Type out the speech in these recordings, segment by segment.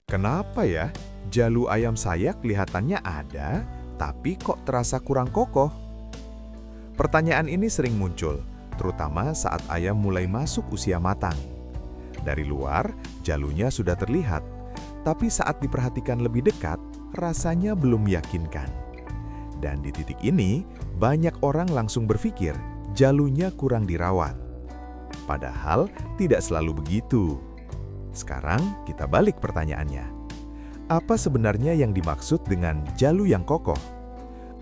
Kenapa ya? Jalu ayam saya kelihatannya ada, tapi kok terasa kurang kokoh? Pertanyaan ini sering muncul, terutama saat ayam mulai masuk usia matang. Dari luar, jalunya sudah terlihat, tapi saat diperhatikan lebih dekat, rasanya belum meyakinkan. Dan di titik ini, banyak orang langsung berpikir jalunya kurang dirawat. Padahal tidak selalu begitu. Sekarang kita balik pertanyaannya. Apa sebenarnya yang dimaksud dengan jalu yang kokoh?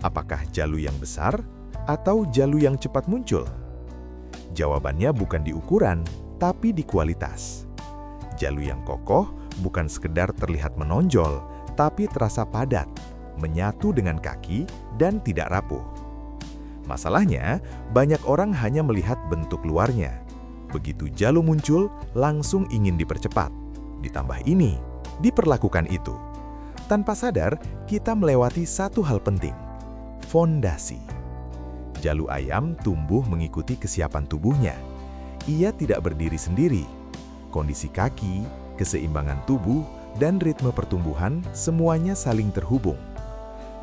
Apakah jalu yang besar atau jalu yang cepat muncul? Jawabannya bukan di ukuran, tapi di kualitas. Jalu yang kokoh bukan sekedar terlihat menonjol, tapi terasa padat, menyatu dengan kaki, dan tidak rapuh. Masalahnya, banyak orang hanya melihat bentuk luarnya. Begitu jalu muncul, langsung ingin dipercepat. Ditambah ini, diperlakukan itu. Tanpa sadar, kita melewati satu hal penting. Fondasi. Jalu ayam tumbuh mengikuti kesiapan tubuhnya. Ia tidak berdiri sendiri. Kondisi kaki, keseimbangan tubuh, dan ritme pertumbuhan semuanya saling terhubung.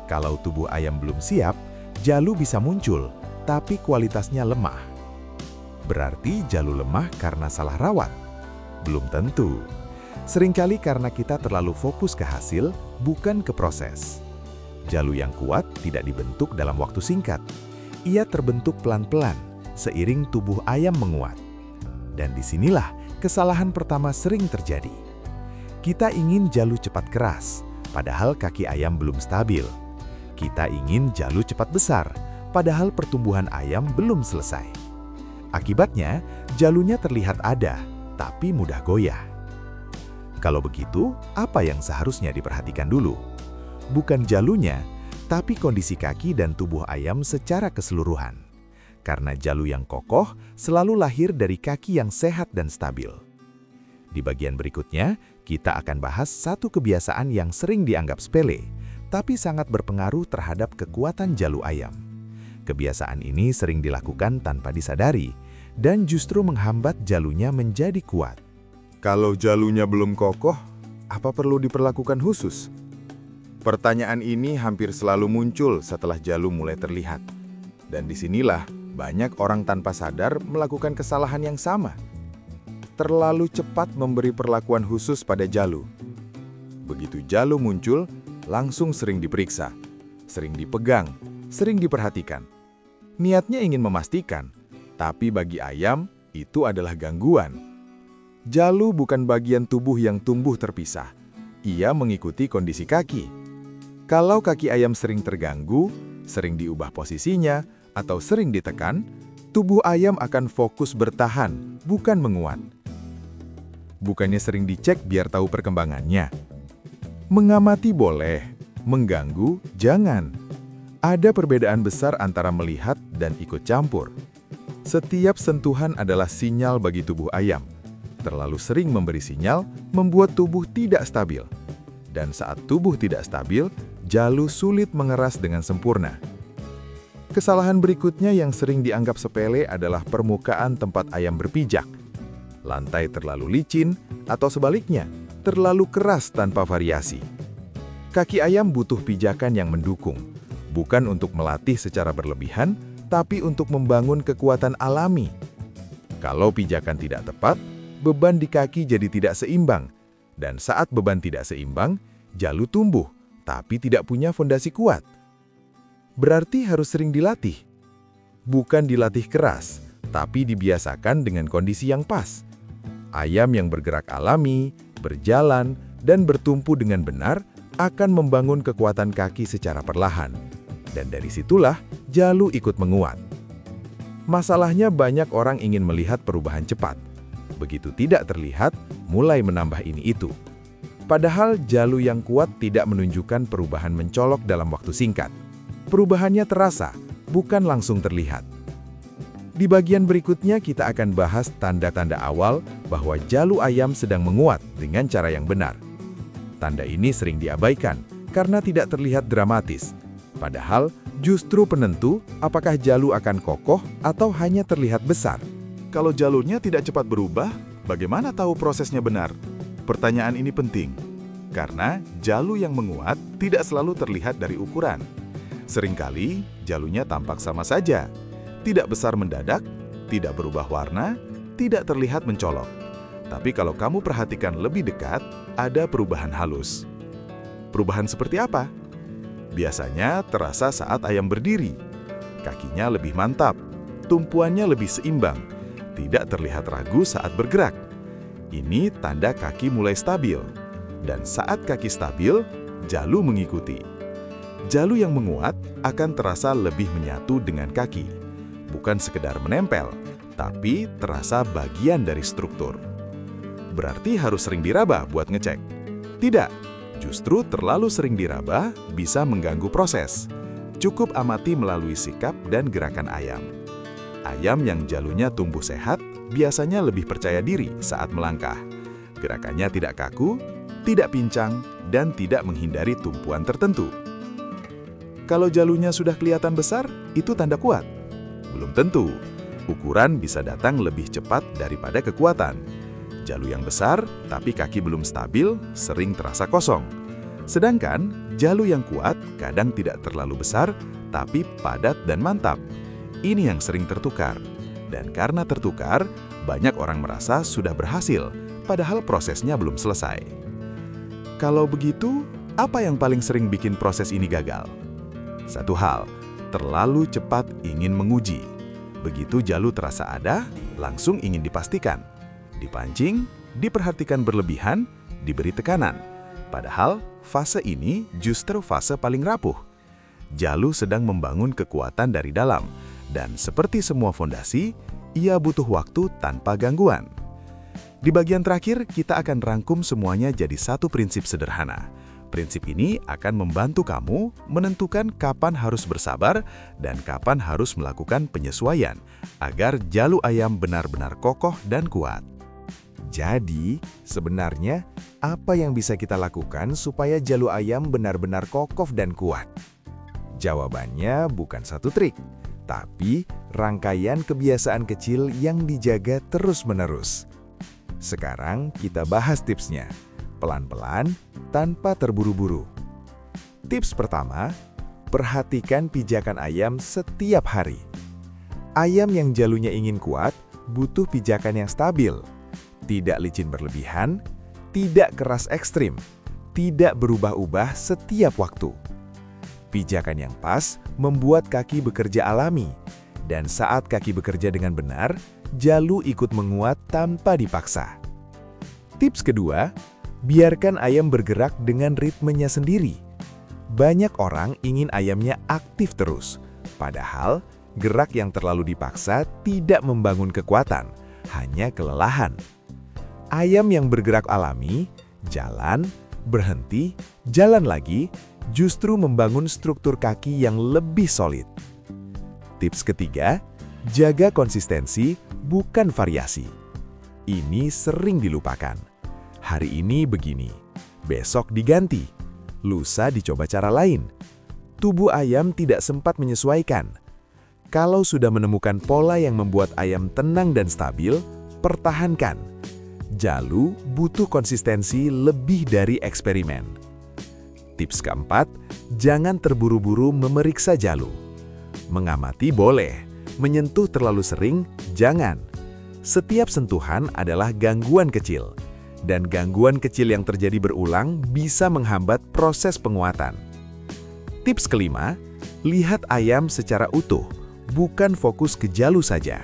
Kalau tubuh ayam belum siap, jalu bisa muncul, tapi kualitasnya lemah. Berarti jalu lemah karena salah rawat? Belum tentu. Seringkali karena kita terlalu fokus ke hasil, bukan ke proses. Jalu yang kuat tidak dibentuk dalam waktu singkat. Ia terbentuk pelan-pelan, seiring tubuh ayam menguat. Dan disinilah kesalahan pertama sering terjadi. Kita ingin jalu cepat keras, padahal kaki ayam belum stabil. Kita ingin jalu cepat besar, padahal pertumbuhan ayam belum selesai. Akibatnya, jalunya terlihat ada, tapi mudah goyah. Kalau begitu, apa yang seharusnya diperhatikan dulu? Bukan jalunya, tapi kondisi kaki dan tubuh ayam secara keseluruhan. Karena jalu yang kokoh selalu lahir dari kaki yang sehat dan stabil. Di bagian berikutnya, kita akan bahas satu kebiasaan yang sering dianggap sepele, tapi sangat berpengaruh terhadap kekuatan jalu ayam. Kebiasaan ini sering dilakukan tanpa disadari, dan justru menghambat jalunya menjadi kuat. Kalau jalunya belum kokoh, apa perlu diperlakukan khusus? Pertanyaan ini hampir selalu muncul setelah jalu mulai terlihat. Dan disinilah banyak orang tanpa sadar melakukan kesalahan yang sama. Terlalu cepat memberi perlakuan khusus pada jalu. Begitu jalu muncul, langsung sering diperiksa, sering dipegang, sering diperhatikan. Niatnya ingin memastikan, tapi bagi ayam, itu adalah gangguan. Jalu bukan bagian tubuh yang tumbuh terpisah. Ia mengikuti kondisi kaki. Kalau kaki ayam sering terganggu, sering diubah posisinya, atau sering ditekan, tubuh ayam akan fokus bertahan, bukan menguat. Bukannya sering dicek biar tahu perkembangannya. Mengamati boleh, mengganggu jangan. Ada perbedaan besar antara melihat dan ikut campur. Setiap sentuhan adalah sinyal bagi tubuh ayam. Terlalu sering memberi sinyal membuat tubuh tidak stabil. Dan saat tubuh tidak stabil, jalu sulit mengeras dengan sempurna. Kesalahan berikutnya yang sering dianggap sepele adalah permukaan tempat ayam berpijak. Lantai terlalu licin atau sebaliknya, terlalu keras tanpa variasi. Kaki ayam butuh pijakan yang mendukung. Bukan untuk melatih secara berlebihan, tapi untuk membangun kekuatan alami. Kalau pijakan tidak tepat, beban di kaki jadi tidak seimbang. Dan saat beban tidak seimbang, jalu tumbuh, tapi tidak punya fondasi kuat. Berarti harus sering dilatih. Bukan dilatih keras, tapi dibiasakan dengan kondisi yang pas. Ayam yang bergerak alami, berjalan, dan bertumpu dengan benar akan membangun kekuatan kaki secara perlahan. Dan dari situlah jalu ikut menguat. Masalahnya banyak orang ingin melihat perubahan cepat. Begitu tidak terlihat, mulai menambah ini itu. Padahal jalu yang kuat tidak menunjukkan perubahan mencolok dalam waktu singkat. Perubahannya terasa, bukan langsung terlihat. Di bagian berikutnya kita akan bahas tanda-tanda awal bahwa jalu ayam sedang menguat dengan cara yang benar. Tanda ini sering diabaikan karena tidak terlihat dramatis. Padahal justru penentu apakah jalu akan kokoh atau hanya terlihat besar. Kalau jalurnya tidak cepat berubah, bagaimana tahu prosesnya benar? Pertanyaan ini penting. Karena jalu yang menguat tidak selalu terlihat dari ukuran. Seringkali jalunya tampak sama saja, tidak besar mendadak, tidak berubah warna, tidak terlihat mencolok. Tapi kalau kamu perhatikan lebih dekat, ada perubahan halus. Perubahan seperti apa? Biasanya terasa saat ayam berdiri. Kakinya lebih mantap, tumpuannya lebih seimbang, tidak terlihat ragu saat bergerak. Ini tanda kaki mulai stabil. Dan saat kaki stabil, jalu mengikuti. Jalu yang menguat akan terasa lebih menyatu dengan kaki. Bukan sekedar menempel, tapi terasa bagian dari struktur. Berarti harus sering diraba buat ngecek? Tidak, justru terlalu sering diraba bisa mengganggu proses. Cukup amati melalui sikap dan gerakan ayam. Ayam yang jalunya tumbuh sehat biasanya lebih percaya diri saat melangkah. Gerakannya tidak kaku, tidak pincang, dan tidak menghindari tumpuan tertentu. Kalau jalunya sudah kelihatan besar, itu tanda kuat. Belum tentu. Ukuran bisa datang lebih cepat daripada kekuatan. Jalu yang besar, tapi kaki belum stabil, sering terasa kosong. Sedangkan, jalu yang kuat kadang tidak terlalu besar, tapi padat dan mantap. Ini yang sering tertukar. Dan karena tertukar, banyak orang merasa sudah berhasil, padahal prosesnya belum selesai. Kalau begitu, apa yang paling sering bikin proses ini gagal? Satu hal, terlalu cepat ingin menguji. Begitu jalu terasa ada, langsung ingin dipastikan. Dipancing, diperhatikan berlebihan, diberi tekanan. Padahal, fase ini justru fase paling rapuh. Jalu sedang membangun kekuatan dari dalam, dan seperti semua fondasi, ia butuh waktu tanpa gangguan. Di bagian terakhir, kita akan rangkum semuanya jadi satu prinsip sederhana. Prinsip ini akan membantu kamu menentukan kapan harus bersabar dan kapan harus melakukan penyesuaian agar jalu ayam benar-benar kokoh dan kuat. Jadi, sebenarnya apa yang bisa kita lakukan supaya jalu ayam benar-benar kokoh dan kuat? Jawabannya bukan satu trik, tapi rangkaian kebiasaan kecil yang dijaga terus-menerus. Sekarang kita bahas tipsnya, pelan-pelan, tanpa terburu-buru. Tips pertama, perhatikan pijakan ayam setiap hari. Ayam yang jalunya ingin kuat, butuh pijakan yang stabil. Tidak licin berlebihan, tidak keras ekstrim, tidak berubah-ubah setiap waktu. Pijakan yang pas membuat kaki bekerja alami, dan saat kaki bekerja dengan benar, jalu ikut menguat tanpa dipaksa. Tips kedua, biarkan ayam bergerak dengan ritmenya sendiri. Banyak orang ingin ayamnya aktif terus, padahal gerak yang terlalu dipaksa tidak membangun kekuatan, hanya kelelahan. Ayam yang bergerak alami, jalan, berhenti, jalan lagi, justru membangun struktur kaki yang lebih solid. Tips ketiga, jaga konsistensi, bukan variasi. Ini sering dilupakan. Hari ini begini, besok diganti, lusa dicoba cara lain. Tubuh ayam tidak sempat menyesuaikan. Kalau sudah menemukan pola yang membuat ayam tenang dan stabil, pertahankan. Jalu butuh konsistensi lebih dari eksperimen. Tips keempat, jangan terburu-buru memeriksa jalu. Mengamati boleh, menyentuh terlalu sering, jangan. Setiap sentuhan adalah gangguan kecil, dan gangguan kecil yang terjadi berulang bisa menghambat proses penguatan. Tips kelima, lihat ayam secara utuh, bukan fokus ke jalu saja.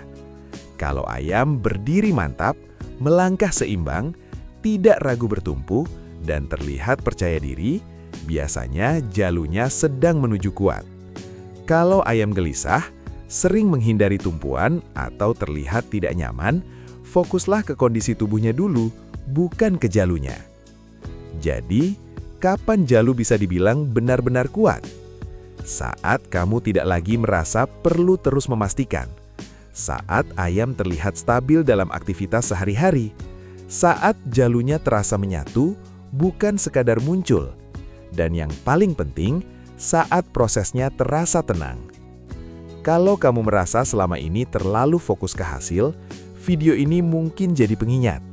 Kalau ayam berdiri mantap, melangkah seimbang, tidak ragu bertumpu, dan terlihat percaya diri, biasanya jalunya sedang menuju kuat. Kalau ayam gelisah, sering menghindari tumpuan atau terlihat tidak nyaman, fokuslah ke kondisi tubuhnya dulu, bukan ke jalunya. Jadi, kapan jalu bisa dibilang benar-benar kuat? Saat kamu tidak lagi merasa perlu terus memastikan. Saat ayam terlihat stabil dalam aktivitas sehari-hari. Saat jalunya terasa menyatu, bukan sekadar muncul. Dan yang paling penting, saat prosesnya terasa tenang. Kalau kamu merasa selama ini terlalu fokus ke hasil, video ini mungkin jadi pengingat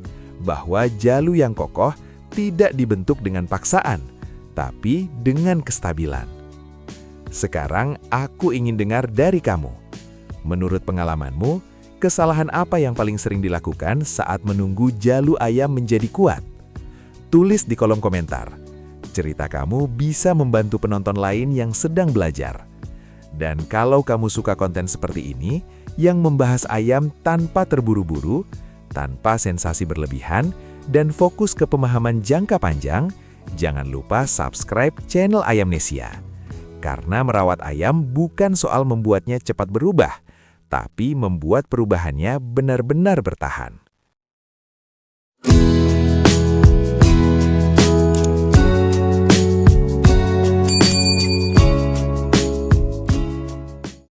bahwa jalu yang kokoh tidak dibentuk dengan paksaan, tapi dengan kestabilan. Sekarang aku ingin dengar dari kamu. Menurut pengalamanmu, kesalahan apa yang paling sering dilakukan saat menunggu jalu ayam menjadi kuat? Tulis di kolom komentar. Cerita kamu bisa membantu penonton lain yang sedang belajar. Dan kalau kamu suka konten seperti ini, yang membahas ayam tanpa terburu-buru, tanpa sensasi berlebihan, dan fokus ke pemahaman jangka panjang, jangan lupa subscribe channel Ayamnesia. Karena merawat ayam bukan soal membuatnya cepat berubah, tapi membuat perubahannya benar-benar bertahan.